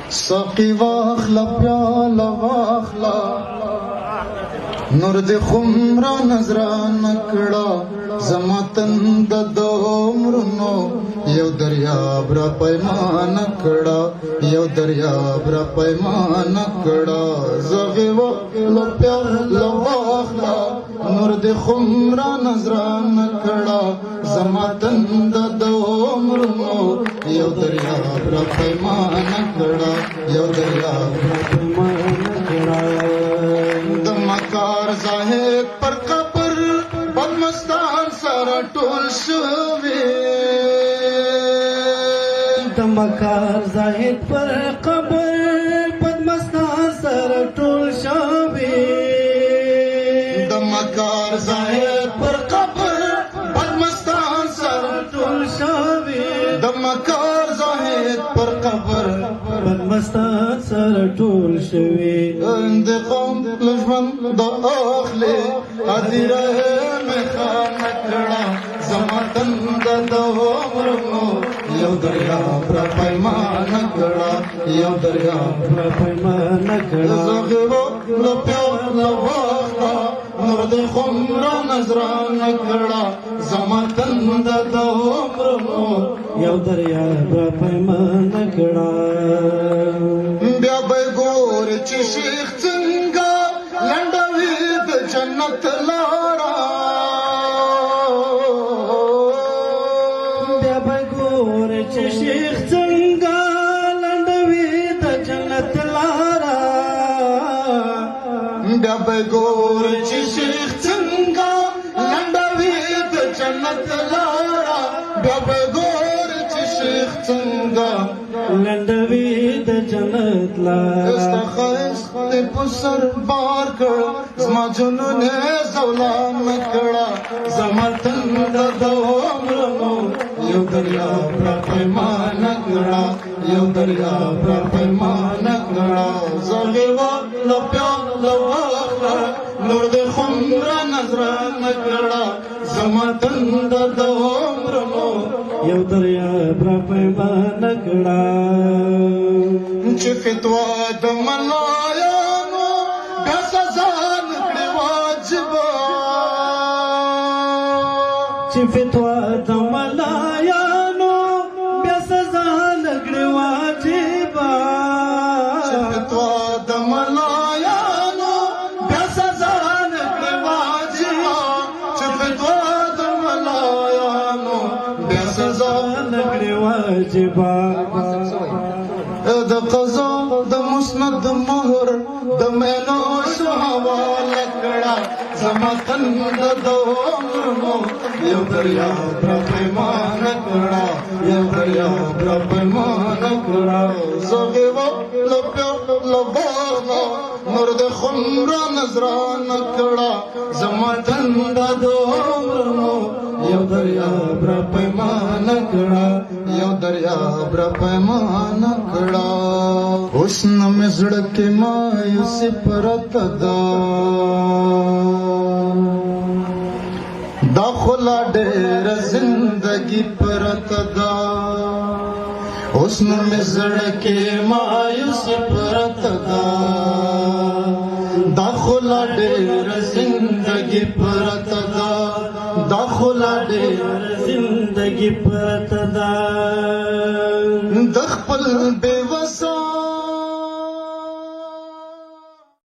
ساقی واخلا پیالا واخلا نور د خمرا نظران کړه زما تند د عمرونو یو دریاب را پیمان کړه یو دریاب را پیمان کړه زغه و پیالا واخلا نور د خمرا نظران کړه زما تند د عمرونو یو دریاب را پیمان کړه یو دریاب را پیمان کړه د مکار زاهد پر قبر بدمستان سره ټول شوی د مکار زاهد پر قبر بدمستان سره ټول شوی د مکار زاهد پر قبر بدمستان سره ټول شوی د مکار زاهد پر قبر بدمستان سره ټول شوی د قوم لجمن د اخلي حاضره مې خان کړه زما تند د عمرونو یو دریاب را پیمان کړه یو دریاب را پیمان کړه زغه و پیالا واخلا نور د خمرا نظران کړه زما تند د عمرونو یو دریاب را پیمان کړه بیا به ګور چې شیخ څنګه لنډوي د جنت لارا بیا به ګور چې شیخ څنګه لنډوي د جنت لارا بیا به ګور چې شیخ څنګه لنډوي د جنت لارا بیا به ګور چې شیخ څنګه لنډوي د جنت لارا استخایس دې په سر بار کړ زما جنون زولان کړه زما تند د عمرونو یو دریاب را پیمان کړه یو دریاب را پیمان کړه زغه و پیالا واخلا نور د خمرا نظران کړه زما تند د عمرونو یو دریاب را پیمان کړه چې فتوا د ملایانو بیا سزا نکړي واجبه چې فتوا د ملایانو بیا سزا نکړي واجبه چې فتوا د ملایانو بیا سزا نکړي واجبه چې فتوا د ملایانو بیا سزا نکړي واجبه د قضا د مسند مهر د مینو شو حواله کړه زما تند د عمرونو یو دریاب را پیمان کړه یو دریاب را پیمان کړه زغه و پیالا واخلا نور د خمرا نظران کړه زما تند د عمرونو یو دریاب را پیمان کړه یو دریاب را پیمان کړه اوس نه مې زړه کې مایوسي پرته ده دا خو لا ډېره زندګي پرته ده اوس نه مې زړه کې مایوسي پرته ده دا خو لا ډېره زندګي پرته ده دا خو لا ډېره زندگی پرته ده د خپل بے وس